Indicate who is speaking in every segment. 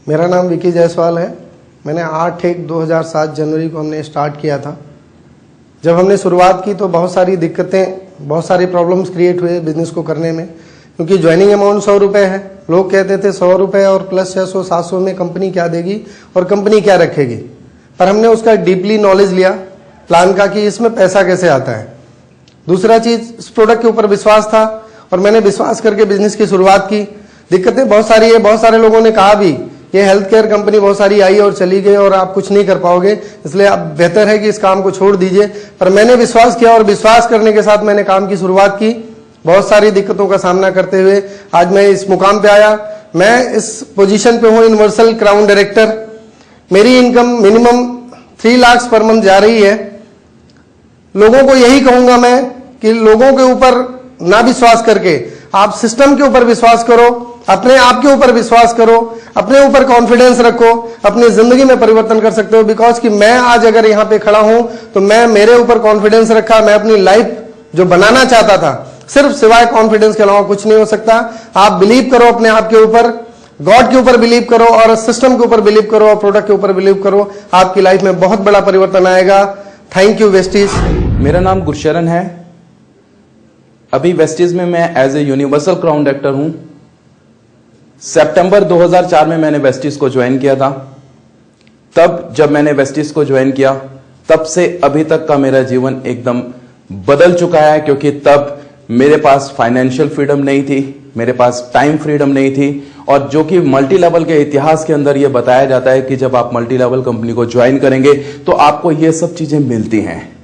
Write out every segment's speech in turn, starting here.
Speaker 1: मेरा नाम विकी जायसवाल है। मैंने 8/1/2007 जनवरी को हमने स्टार्ट किया था। जब हमने शुरुआत की तो बहुत सारी दिक्कतें, बहुत सारी प्रॉब्लम्स क्रिएट हुए बिजनेस को करने में, क्योंकि ज्वाइनिंग अमाउंट 100 रुपये है। लोग कहते थे 100 रुपये और प्लस 600-700 में कंपनी क्या देगी और कंपनी क्या रखेगी। पर हमने उसका डीपली नॉलेज लिया प्लान का कि इसमें पैसा कैसे आता है। दूसरा चीज, इस प्रोडक्ट के ऊपर विश्वास था और मैंने विश्वास करके बिजनेस की शुरुआत की। दिक्कतें बहुत सारी है, बहुत सारे लोगों ने कहा भी ये हेल्थ केयर कंपनी बहुत सारी आई और चली गई और आप कुछ नहीं कर पाओगे, इसलिए आप बेहतर है कि इस काम को छोड़ दीजिए। पर मैंने विश्वास किया और विश्वास करने के साथ मैंने काम की शुरुआत की। बहुत सारी दिक्कतों का सामना करते हुए आज मैं इस मुकाम पे आया। मैं इस पोजीशन पे हूँ, यूनिवर्सल क्राउन डायरेक्टर। मेरी income minimum 3 lakh per month जा रही है। लोगों को यही कहूंगा मैं कि लोगों के ऊपर ना विश्वास करके आप सिस्टम के ऊपर विश्वास करो, अपने आप के ऊपर विश्वास करो, अपने ऊपर कॉन्फिडेंस रखो, अपनी जिंदगी में परिवर्तन कर सकते हो। बिकॉज कि मैं आज अगर यहाँ पे खड़ा हूं तो मैं मेरे ऊपर कॉन्फिडेंस रखा, मैं अपनी लाइफ जो बनाना चाहता था, सिर्फ सिवाय कॉन्फिडेंस के अलावा कुछ नहीं हो सकता। आप बिलीव करो अपने आप के ऊपर, गॉड के ऊपर बिलीव करो और सिस्टम के ऊपर बिलीव करो और प्रोडक्ट के ऊपर बिलीव करो। आपकी लाइफ में बहुत बड़ा परिवर्तन आएगा। Thank you Vestige.
Speaker 2: मेरा नाम गुरशरण है। अभी वेस्टीज में मैं as a universal crown director हूं। सितंबर 2004 में मैंने वेस्टीज को ज्वाइन किया था। तब जब मैंने वेस्टीज को ज्वाइन किया तब से अभी तक का मेरा जीवन एकदम बदल चुका है, क्योंकि तब मेरे पास फाइनेंशियल फ्रीडम नहीं थी, मेरे पास टाइम फ्रीडम नहीं थी। और जो कि मल्टी लेवल के इतिहास के अंदर यह बताया जाता है कि जब आप मल्टी लेवल कंपनी को ज्वाइन करेंगे तो आपको यह सब चीजें मिलती हैं।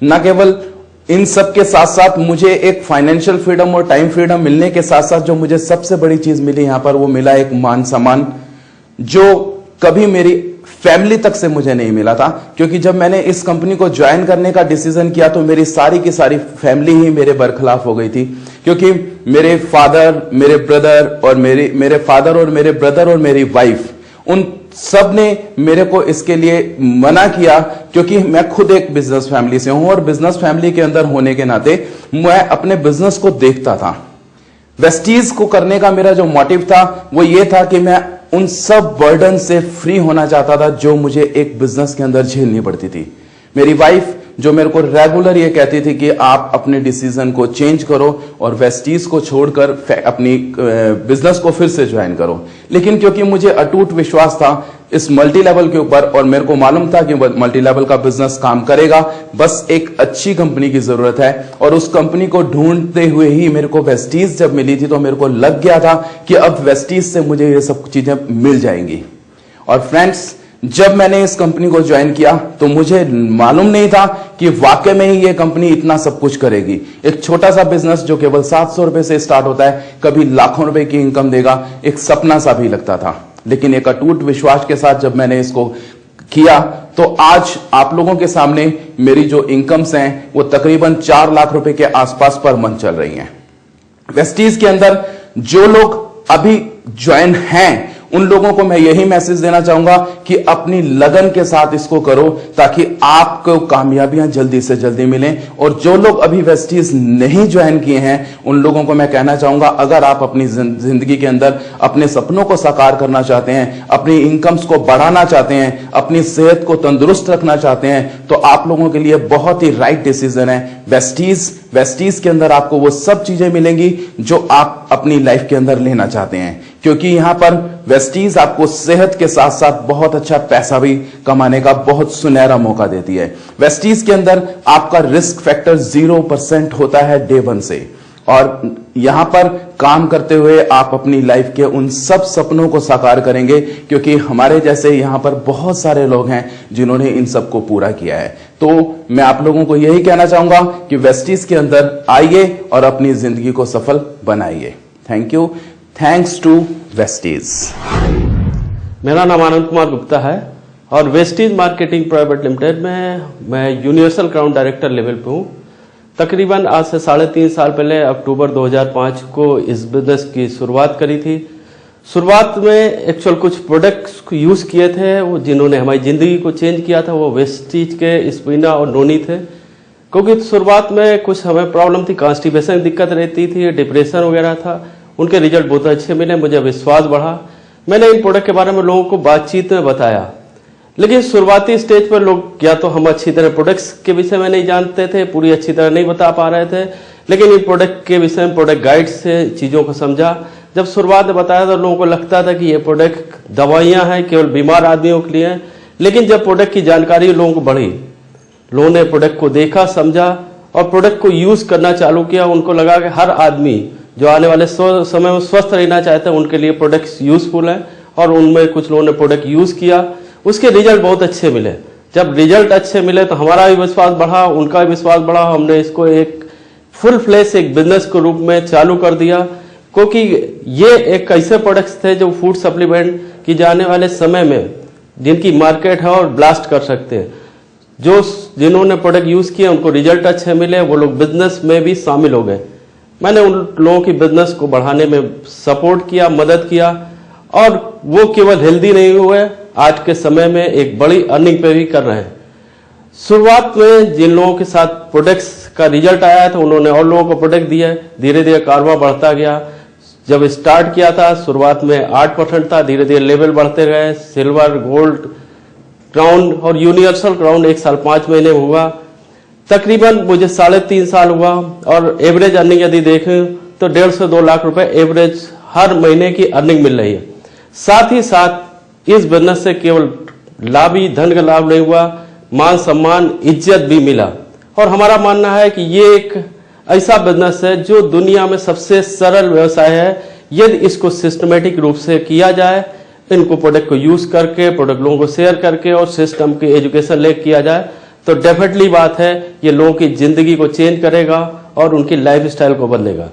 Speaker 2: न केवल इन सब के साथ साथ मुझे एक फाइनेंशियल फ्रीडम और टाइम फ्रीडम मिलने के साथ साथ जो मुझे सबसे बड़ी चीज मिली यहां पर, वो मिला एक मान सम्मान, जो कभी मेरी फैमिली तक से मुझे नहीं मिला था। क्योंकि जब मैंने इस कंपनी को ज्वाइन करने का डिसीजन किया तो मेरी सारी की सारी फैमिली ही मेरे बरखिलाफ हो गई थी। क्योंकि मेरे फादर, मेरे ब्रदर और मेरी वाइफ, उन सब ने मेरे को इसके लिए मना किया। क्योंकि मैं खुद एक बिजनेस फैमिली से हूं और बिजनेस फैमिली के अंदर होने के नाते मैं अपने बिजनेस को देखता था। वेस्टीज को करने का मेरा जो मोटिव था वो ये था कि मैं उन सब बर्डन से फ्री होना चाहता था जो मुझे एक बिजनेस के अंदर झेलनी पड़ती थी। मेरी वाइफ जो मेरे को रेगुलर ये कहती थी कि आप अपने डिसीजन को चेंज करो और वेस्टीज को छोड़कर अपनी बिजनेस को फिर से ज्वाइन करो। लेकिन क्योंकि मुझे अटूट विश्वास था इस मल्टी लेवल के ऊपर और मेरे को मालूम था कि मल्टी लेवल का बिजनेस काम करेगा, बस एक अच्छी कंपनी की जरूरत है। और उस कंपनी को ढूंढते हुए ही मेरे को वेस्टीज जब मिली थी तो मेरे को लग गया था कि अब वेस्टीज से मुझे ये सब चीजें मिल जाएंगी। और फ्रेंड्स, जब मैंने इस कंपनी को ज्वाइन किया तो मुझे मालूम नहीं था कि वाकई में ही ये कंपनी इतना सब कुछ करेगी। एक छोटा सा बिजनेस जो केवल 700 रुपए से स्टार्ट होता है, कभी लाखों रुपए की इनकम देगा, एक सपना सा भी लगता था। लेकिन एक अटूट विश्वास के साथ जब मैंने इसको किया तो आज आप लोगों के सामने मेरी जो इनकम्स हैं वो तकरीबन 4 लाख रुपए के आसपास पर मंथ चल रही हैं। वेस्टीज के अंदर जो लोग अभी ज्वाइन हैं उन लोगों को मैं यही मैसेज देना चाहूंगा कि अपनी लगन के साथ इसको करो ताकि आपको कामयाबियां जल्दी से जल्दी मिलें। और जो लोग अभी वेस्टीज नहीं ज्वाइन किए हैं उन लोगों को मैं कहना चाहूंगा, अगर आप अपनी जिंदगी के अंदर अपने सपनों को साकार करना चाहते हैं, अपनी इनकम्स को बढ़ाना चाहते हैं, अपनी सेहत को तंदुरुस्त रखना चाहते हैं, तो आप लोगों के लिए बहुत ही राइट डिसीजन है वेस्टीज के अंदर आपको वो सब चीजें मिलेंगी जो आप अपनी लाइफ के अंदर लेना चाहते हैं। क्योंकि यहां पर वेस्टीज आपको सेहत के साथ साथ बहुत अच्छा पैसा भी कमाने का बहुत सुनहरा मौका देती है। वेस्टीज के अंदर आपका रिस्क फैक्टर 0% होता है डे 1 से। और यहां पर काम करते हुए आप अपनी लाइफ के उन सब सपनों को साकार करेंगे, क्योंकि हमारे जैसे यहां पर बहुत सारे लोग हैं जिन्होंने इन सब को पूरा किया है। तो मैं आप लोगों को यही कहना चाहूंगा कि वेस्टीज के अंदर आइए और अपनी जिंदगी को सफल बनाइए। Thank you. Thanks to Vestige.
Speaker 3: मेरा नाम आनंद कुमार गुप्ता है और वेस्टीज मार्केटिंग प्राइवेट लिमिटेड में मैं यूनिवर्सल क्राउन डायरेक्टर लेवल पे हूँ। तकरीबन आज से 3.5 साल पहले अक्टूबर 2005 को इस बिजनेस की शुरुआत करी थी। शुरुआत में एक्चुअल कुछ प्रोडक्ट्स यूज किए थे वो जिन्होंने हमारी जिंदगी को चेंज किया था, वो वेस्टीज के स्पिना और नोनी थे। क्योंकि शुरुआत में कुछ हमें प्रॉब्लम थी, कॉन्स्टिपेशन दिक्कत रहती थी, डिप्रेशन वगैरह था। उनके रिजल्ट बहुत अच्छे मिले, मुझे विश्वास बढ़ा। मैंने इन प्रोडक्ट के बारे में लोगों को बातचीत में बताया। लेकिन शुरुआती स्टेज पर लोग या तो हम अच्छी तरह प्रोडक्ट्स के विषय में नहीं जानते थे, पूरी अच्छी तरह नहीं बता पा रहे थे, लेकिन इन प्रोडक्ट के विषय में प्रोडक्ट गाइड से चीज़ों को समझा। जब शुरुआत में बताया तो लोगों को लगता था कि ये प्रोडक्ट दवाइयाँ हैं, केवल बीमार आदमियों के लिए हैं। लेकिन जब प्रोडक्ट की जानकारी लोगों को बढ़ी, लोगों ने प्रोडक्ट को देखा, समझा और प्रोडक्ट को यूज़ करना चालू किया। उनको लगा कि हर आदमी जो आने वाले समय में स्वस्थ रहना चाहते हैं उनके लिए प्रोडक्ट्स यूज़फुल हैं, और उनमें कुछ लोगों ने प्रोडक्ट यूज़ किया, उसके रिजल्ट बहुत अच्छे मिले। जब रिजल्ट अच्छे मिले तो हमारा भी विश्वास बढ़ा, उनका भी विश्वास बढ़ा। हमने इसको एक फुल फ्लेश एक बिजनेस के रूप में चालू कर दिया, क्योंकि ये एक ऐसे प्रोडक्ट्स थे जो फूड सप्लीमेंट की जाने वाले समय में जिनकी मार्केट है और ब्लास्ट कर सकते हैं। जिन्होंने प्रोडक्ट यूज़ किए उनको रिजल्ट अच्छे मिले, वो लोग बिजनेस में भी शामिल हो गए। मैंने उन लोगों की बिजनेस को बढ़ाने में सपोर्ट किया, मदद किया, और वो केवल हेल्दी नहीं हुए, आज के समय में एक बड़ी अर्निंग पे भी कर रहे हैं। शुरुआत में जिन लोगों के साथ प्रोडक्ट्स का रिजल्ट आया था उन्होंने और लोगों को प्रोडक्ट दिए, धीरे धीरे कारोबार बढ़ता गया। जब स्टार्ट किया था शुरुआत में 8% था, धीरे धीरे लेवल बढ़ते गए, सिल्वर, गोल्ड, क्राउन और यूनिवर्सल क्राउन 1 साल 5 महीने हुआ। तकरीबन मुझे 3.5 साल हुआ, और एवरेज अर्निंग यदि देखें तो 1.5 से 2 लाख रुपए एवरेज हर महीने की अर्निंग मिल रही है। साथ ही साथ इस बिजनेस से केवल लाभ ही, धन का लाभ नहीं हुआ, मान सम्मान, इज्जत भी मिला। और हमारा मानना है कि ये एक ऐसा बिजनेस है जो दुनिया में सबसे सरल व्यवसाय है। यदि इसको सिस्टमेटिक रूप से किया जाए, इनको प्रोडक्ट को यूज करके, प्रोडक्ट लोगों को शेयर करके और सिस्टम की एजुकेशन ले किया जाए, तो डेफिनेटली बात है ये लोगों की जिंदगी को चेंज करेगा और उनकी लाइफ स्टाइल को बदलेगा।